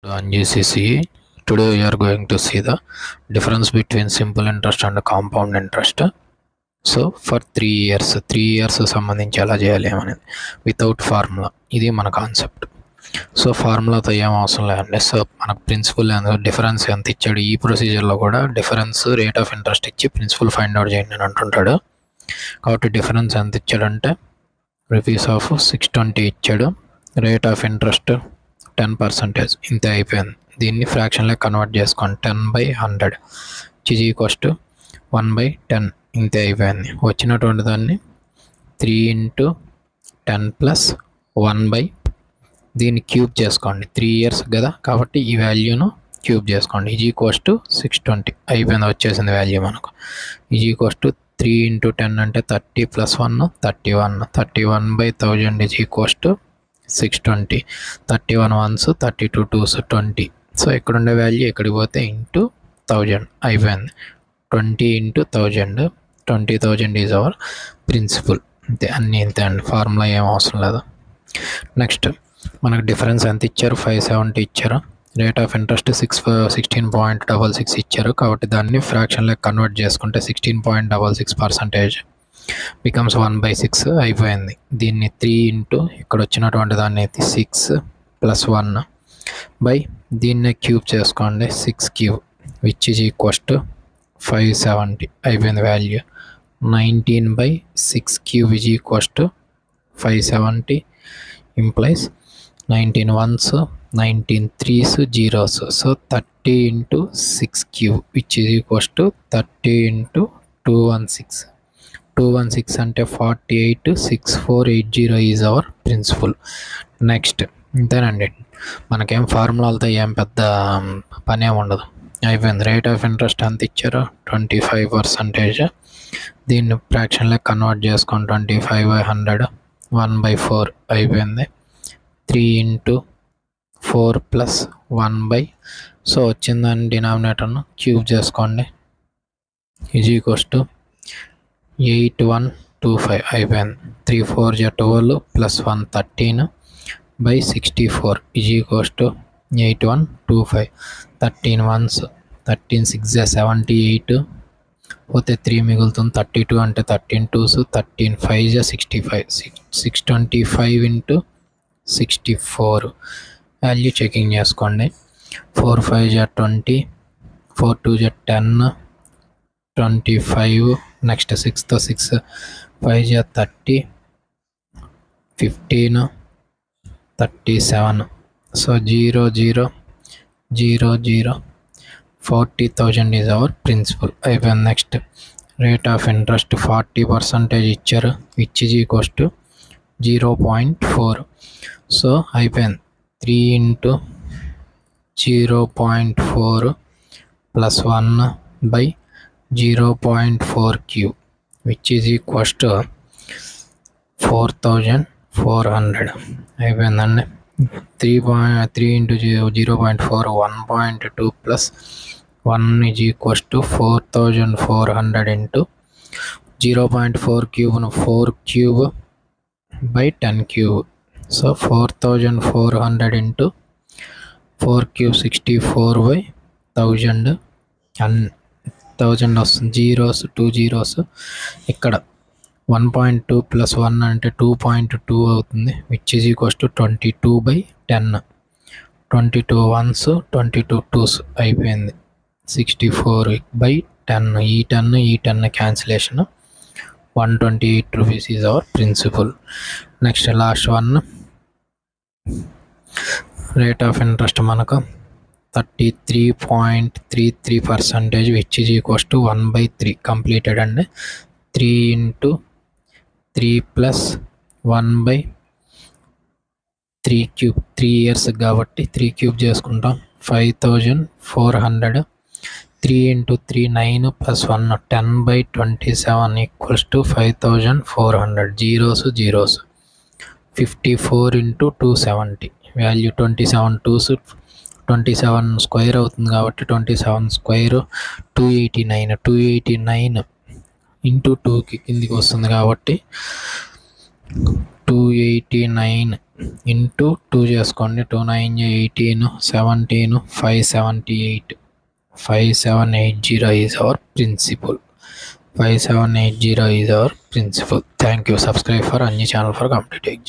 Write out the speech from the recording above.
On GCC, today we are going to see the difference between simple interest and compound interest. So for 3 years సంబంధించి ఎలా చేయాలి అనేది without formula, ఇది మన concept. So ఫార్ములాతో ఏం అవసరం లేదండి. సో మనకు ప్రిన్సిపల్ డిఫరెన్స్ ఎంత ఇచ్చాడు, ఈ ప్రొసీజర్లో కూడా డిఫరెన్స్ రేట్ ఆఫ్ ఇంట్రెస్ట్ ఇచ్చి ప్రిన్సిపల్ ఫైండ్ అవుట్ చేయండి అని అంటుంటాడు. కాబట్టి డిఫరెన్స్ ఎంత ఇచ్చాడంటే రూపీస్ ఆఫ్ 620 ఇచ్చాడు, రేట్ ఆఫ్ ఇంట్రెస్ట్ 10%, ఇంతే అయిపోయింది. దీన్ని ఫ్రాక్షన్లో కన్వర్ట్ చేసుకోండి. 10/100 ఈజ్ ఈక్వల్స్ టు 1/10, ఇంతే అయిపోయింది. వచ్చినటువంటి దాన్ని 3 × 10 + 1/, దీన్ని క్యూబ్ చేసుకోండి. 3 years కదా, కాబట్టి ఈ వాల్యూను క్యూబ్ చేసుకోండి. ఈజ్ ఈక్వల్స్ టు 620 అయిపోయింది, వచ్చేసింది వాల్యూ మనకు. ఈజ్ ఈక్వల్స్ టు 3 × 10 అంటే 30 + 1 31, 31/1000 is equals to 620. 31 ones 32 2s 20. So ఇక్కడ ఉండే వాల్యూ ఎక్కడికి పోతే ఇంటూ 1000 అయిపోయింది. 20 × 1000, 20,000 ఈజ్ అవర్ ప్రిన్సిపల్. అంతే, అన్నీ ఇంతే అండి, ఫార్ములా ఏం అవసరం లేదు. నెక్స్ట్ మనకు డిఫరెన్స్ ఎంత ఇచ్చారు, 570 ఇచ్చారు. రేట్ ఆఫ్ ఇంట్రెస్ట్ 16.66 ఇచ్చారు. కాబట్టి దాన్ని ఫ్రాక్షన్లో కన్వర్ట్ చేసుకుంటే 16.66% బికమ్స్ 1/6 అయిపోయింది. దీన్ని 3 × ఇక్కడ వచ్చినటువంటి దాన్ని 6 + 1/, దీన్నే క్యూబ్ చేసుకోండి. 6³ విచ్ ఈజ్ ఈక్వల్స్ టు 570 అయిపోయింది value. 19/6³ is equals to 570 implies 19 ones 19 3s 0s. So 30 × 6³ which is equals to 30 × 216. 216 అంటే 48 6480 ఈజ్ అవర్ ప్రిన్సిపల్. నెక్స్ట్ ఇంతేనండి, మనకేం ఫార్ములాలతో ఏం పెద్ద పనే ఉండదు, అయిపోయింది. రేట్ ఆఫ్ ఇంట్రెస్ట్ ఎంత ఇచ్చారో 25%. దీన్ని ఫ్రాక్షన్లో కన్వర్ట్ చేసుకొని 25/100 1/4 అయిపోయింది. 3 × 4 + 1/, సో వచ్చిందని డినామినేటర్ను క్యూబ్ చేసుకోండి. ఈజ్ ఈక్వల్స్ టు 8125 అయిపోయింది. 3 4 12 + 1 13/64 ఈజ్ ఈక్వల్స్ టు 8125. 13 ones 13 6 78 పోతే 3 మిగులుతుంది. 32 అంటే 13 2s 13 5 65. 625 × 64 వాల్యూ చెకింగ్ చేసుకోండి. 4 5 20, 4 2 10, 25. నెక్స్ట్ 6తో 6 5 30, 15 37. సో 0 0 0 0 40,000 ఈజ్ అవర్ ప్రిన్సిపల్ అయిపోయింది. నెక్స్ట్ రేట్ ఆఫ్ ఇంట్రెస్ట్ 40% ఇచ్చారు, which is equals to 0.4. So అయిపోయింది. 3 × 0.4 + 1/0.4³ విచ్ ఈజ్ ఈక్వల్స్ టు 4400 అయిపోయిందండి. 3 × 0.4 1.2 + 1 ఈజ్ ఈక్వల్స్ టు 4400 × 0.4³ 4³/10³. సో 4400 × 4³ 64/1000 1000 వస్తుంది. 0s 2 zeros ఇక్కడ 1.2 + 1 అంటే 2.2 అవుతుంది, which is equals to 22/10. 22 ones 22 2s అయిపోయింది. 64/10, ఈ 10 cancellation 128 rupees is our principal. Next last one, rate of interest మనకు 33.33% which is equals to 1/3 completed అండి. 3 × 3 + 1/3³ 3 years కాబట్టి 3³ చేసుకుంటాం. 5400. 3 × 3 9 + 1 10/27 equals to 5400. 0s 0s 54 × 270 value 27 2s 27 square అవుతుంది కాబట్టి 27 స్క్వేర్ 289 × 2కి కిందికి వస్తుంది కాబట్టి 289 ఇంటూ 2 చేసుకోండి. 2 9 18 17 578 5780 is our principal. 5780 is our principal. Thank you. Subscribe for Anji channel for competitive exam.